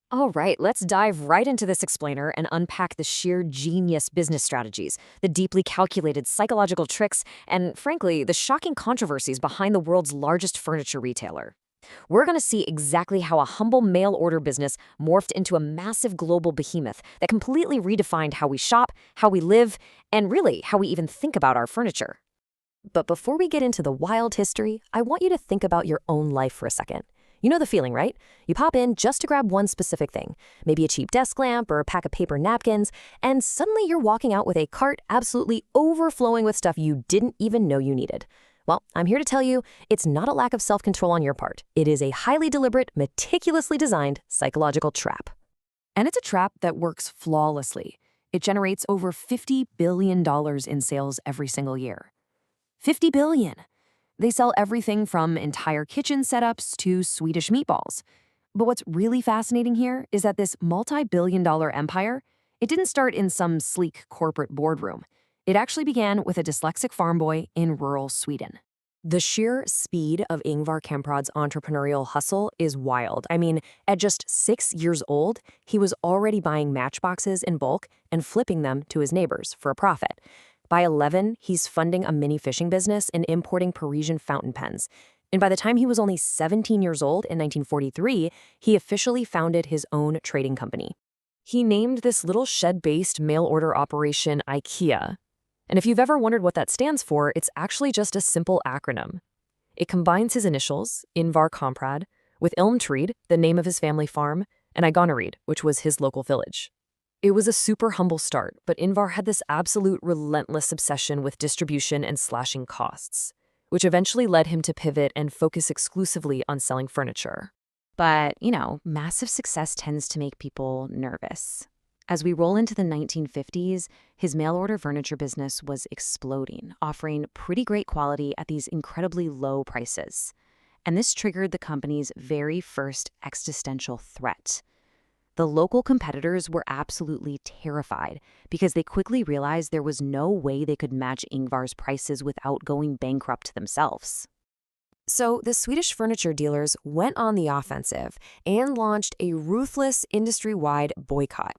All right, let's dive right into this explainer and unpack the sheer genius business strategies, the deeply calculated psychological tricks, and frankly, the shocking controversies behind the world's largest furniture retailer. We're going to see exactly how a humble mail order business morphed into a massive global behemoth that completely redefined how we shop, how we live, and really how we even think about our furniture. But before we get into the wild history, I want you to think about your own life for a second. You know the feeling, right? You pop in just to grab one specific thing, maybe a cheap desk lamp or a pack of paper napkins, and suddenly you're walking out with a cart absolutely overflowing with stuff you didn't even know you needed. Well, I'm here to tell you, it's not a lack of self-control on your part. It is a highly deliberate, meticulously designed psychological trap. And it's a trap that works flawlessly. It generates over $50 billion in sales every single year. 50 billion. They sell everything from entire kitchen setups to Swedish meatballs. But what's really fascinating here is that this multi-billion-dollar empire, it didn't start in some sleek corporate boardroom. It actually began with a dyslexic farm boy in rural Sweden. The sheer speed of Ingvar Kamprad's entrepreneurial hustle is wild. I mean, at just 6 years old, he was already buying matchboxes in bulk and flipping them to his neighbors for a profit. By 11, he's funding a mini fishing business and importing Parisian fountain pens. And by the time he was only 17 years old in 1943, he officially founded his own trading company. He named this little shed-based mail-order operation IKEA. And if you've ever wondered what that stands for, it's actually just a simple acronym. It combines his initials, Ingvar Kamprad, with Ilmtreed, the name of his family farm, and Igonareed, which was his local village. It was a super humble start, but Ingvar had this absolute relentless obsession with distribution and slashing costs, which eventually led him to pivot and focus exclusively on selling furniture. But, massive success tends to make people nervous. As we roll into the 1950s, his mail-order furniture business was exploding, offering pretty great quality at these incredibly low prices. And this triggered the company's very first existential threat. The local competitors were absolutely terrified because they quickly realized there was no way they could match Ingvar's prices without going bankrupt themselves. So the Swedish furniture dealers went on the offensive and launched a ruthless industry-wide boycott.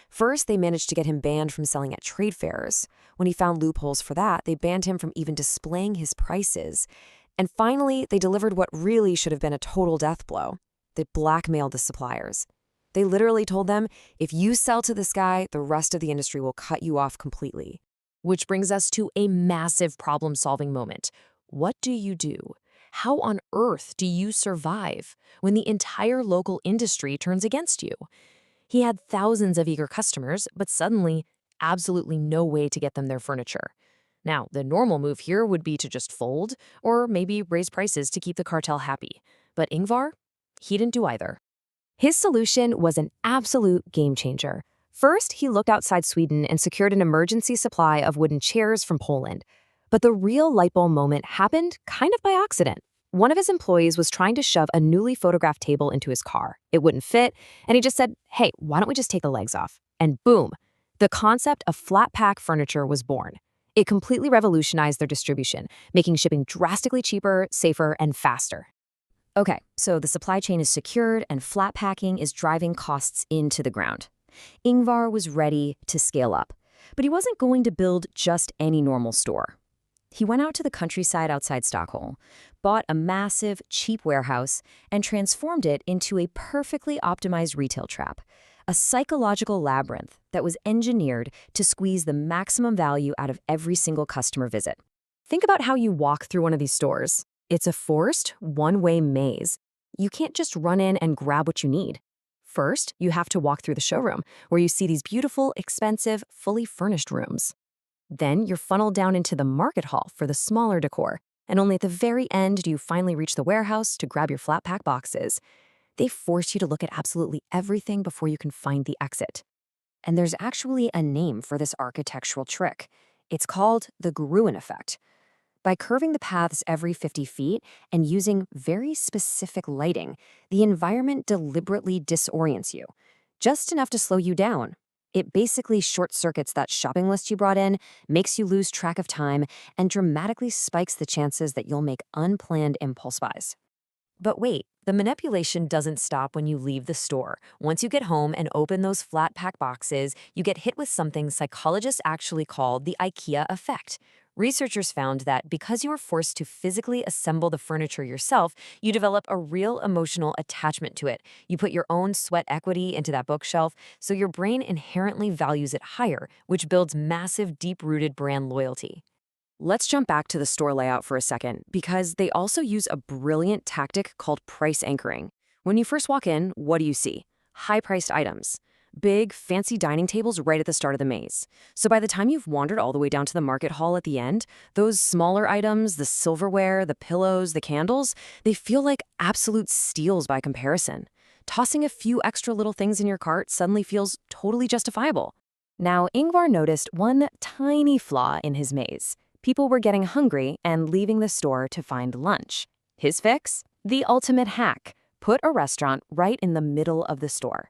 First, they managed to get him banned from selling at trade fairs. When he found loopholes for that, they banned him from even displaying his prices. And finally, they delivered what really should have been a total death blow. They blackmailed the suppliers. They literally told them, if you sell to this guy, the rest of the industry will cut you off completely. Which brings us to a massive problem-solving moment. What do you do? How on earth do you survive when the entire local industry turns against you? He had thousands of eager customers, but suddenly, absolutely no way to get them their furniture. Now, the normal move here would be to just fold, or maybe raise prices to keep the cartel happy. But Ingvar, he didn't do either. His solution was an absolute game changer. First, he looked outside Sweden and secured an emergency supply of wooden chairs from Poland. But the real light bulb moment happened kind of by accident. One of his employees was trying to shove a newly photographed table into his car. It wouldn't fit, and he just said, hey, why don't we just take the legs off? And boom, the concept of flat pack furniture was born. It completely revolutionized their distribution, making shipping drastically cheaper, safer, and faster. Okay, so the supply chain is secured and flat packing is driving costs into the ground. Ingvar was ready to scale up, but he wasn't going to build just any normal store. He went out to the countryside outside Stockholm, bought a massive, cheap warehouse, and transformed it into a perfectly optimized retail trap, a psychological labyrinth that was engineered to squeeze the maximum value out of every single customer visit. Think about how you walk through one of these stores. It's a forced, one-way maze. You can't just run in and grab what you need. First, you have to walk through the showroom, where you see these beautiful, expensive, fully furnished rooms. Then you're funneled down into the market hall for the smaller decor, and only at the very end do you finally reach the warehouse to grab your flat pack boxes. They force you to look at absolutely everything before you can find the exit. And there's actually a name for this architectural trick. It's called the Gruen effect. By curving the paths every 50 feet and using very specific lighting, the environment deliberately disorients you, just enough to slow you down. It basically short-circuits that shopping list you brought in, makes you lose track of time, and dramatically spikes the chances that you'll make unplanned impulse buys. But wait, the manipulation doesn't stop when you leave the store. Once you get home and open those flat pack boxes, you get hit with something psychologists actually call the IKEA effect. Researchers found that because you are forced to physically assemble the furniture yourself, you develop a real emotional attachment to it. You put your own sweat equity into that bookshelf, so your brain inherently values it higher, which builds massive, deep-rooted brand loyalty. Let's jump back to the store layout for a second, because they also use a brilliant tactic called price anchoring. When you first walk in, what do you see? High-priced items. Big, fancy dining tables right at the start of the maze. So by the time you've wandered all the way down to the market hall at the end, those smaller items, the silverware, the pillows, the candles, they feel like absolute steals by comparison. Tossing a few extra little things in your cart suddenly feels totally justifiable. Now, Ingvar noticed one tiny flaw in his maze. People were getting hungry and leaving the store to find lunch. His fix? The ultimate hack. Put a restaurant right in the middle of the store.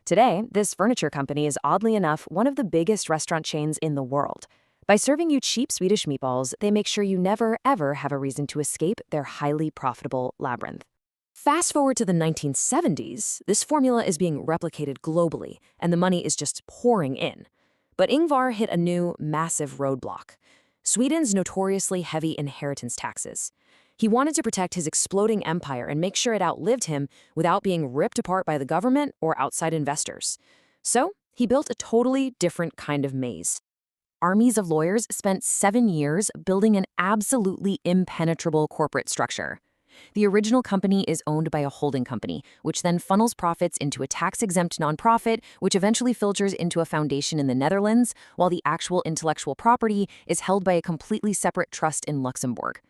Today, this furniture company is oddly enough one of the biggest restaurant chains in the world. By serving you cheap Swedish meatballs, they make sure you never, ever have a reason to escape their highly profitable labyrinth. Fast forward to the 1970s, this formula is being replicated globally, and the money is just pouring in. But Ingvar hit a new, massive roadblock. Sweden's notoriously heavy inheritance taxes. He wanted to protect his exploding empire and make sure it outlived him without being ripped apart by the government or outside investors. So, he built a totally different kind of maze. Armies of lawyers spent 7 years building an absolutely impenetrable corporate structure. The original company is owned by a holding company, which then funnels profits into a tax-exempt nonprofit, which eventually filters into a foundation in the Netherlands, while the actual intellectual property is held by a completely separate trust in Luxembourg.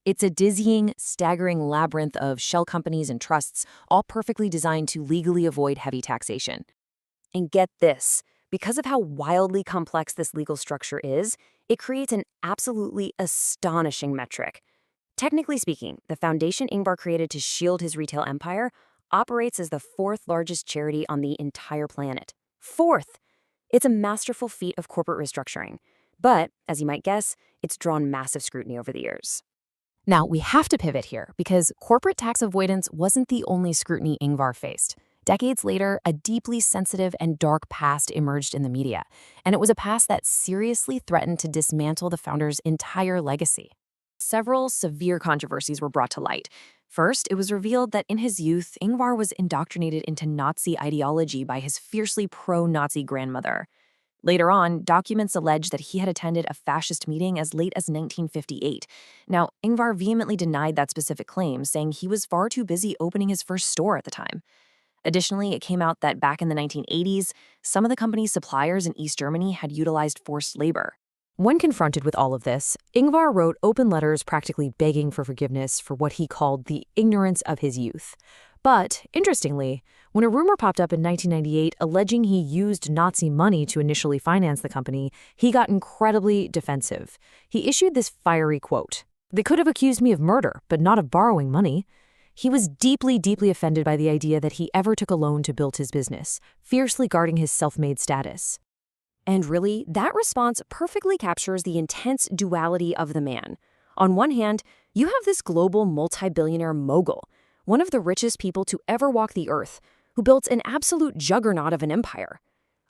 It's a dizzying, staggering labyrinth of shell companies and trusts, all perfectly designed to legally avoid heavy taxation. And get this, because of how wildly complex this legal structure is, it creates an absolutely astonishing metric. Technically speaking, the foundation Ingvar created to shield his retail empire operates as the fourth largest charity on the entire planet. Fourth! It's a masterful feat of corporate restructuring. But, as you might guess, it's drawn massive scrutiny over the years. Now, we have to pivot here, because corporate tax avoidance wasn't the only scrutiny Ingvar faced. Decades later, a deeply sensitive and dark past emerged in the media, and it was a past that seriously threatened to dismantle the founder's entire legacy. Several severe controversies were brought to light. First, it was revealed that in his youth, Ingvar was indoctrinated into Nazi ideology by his fiercely pro-Nazi grandmother. Later on, documents allege that he had attended a fascist meeting as late as 1958. Now, Ingvar vehemently denied that specific claim, saying he was far too busy opening his first store at the time. Additionally, it came out that back in the 1980s, some of the company's suppliers in East Germany had utilized forced labor. When confronted with all of this, Ingvar wrote open letters practically begging for forgiveness for what he called the ignorance of his youth. But, interestingly, when a rumor popped up in 1998 alleging he used Nazi money to initially finance the company, he got incredibly defensive. He issued this fiery quote, "They could have accused me of murder, but not of borrowing money." He was deeply, deeply offended by the idea that he ever took a loan to build his business, fiercely guarding his self-made status. And really, that response perfectly captures the intense duality of the man. On one hand, you have this global multi-billionaire mogul, one of the richest people to ever walk the earth, who built an absolute juggernaut of an empire.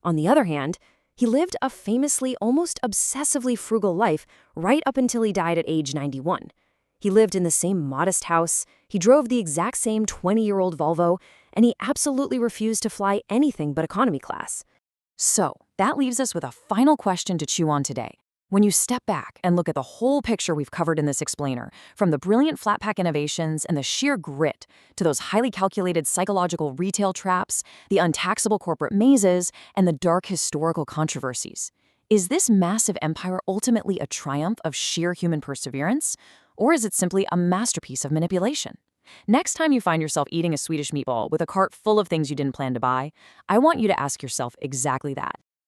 On the other hand, he lived a famously, almost obsessively frugal life right up until he died at age 91. He lived in the same modest house, he drove the exact same 20-year-old Volvo, and he absolutely refused to fly anything but economy class. So, that leaves us with a final question to chew on today. When you step back and look at the whole picture we've covered in this explainer, from the brilliant flat pack innovations and the sheer grit to those highly calculated psychological retail traps, the untaxable corporate mazes, and the dark historical controversies, is this massive empire ultimately a triumph of sheer human perseverance, or is it simply a masterpiece of manipulation? Next time you find yourself eating a Swedish meatball with a cart full of things you didn't plan to buy, I want you to ask yourself exactly that.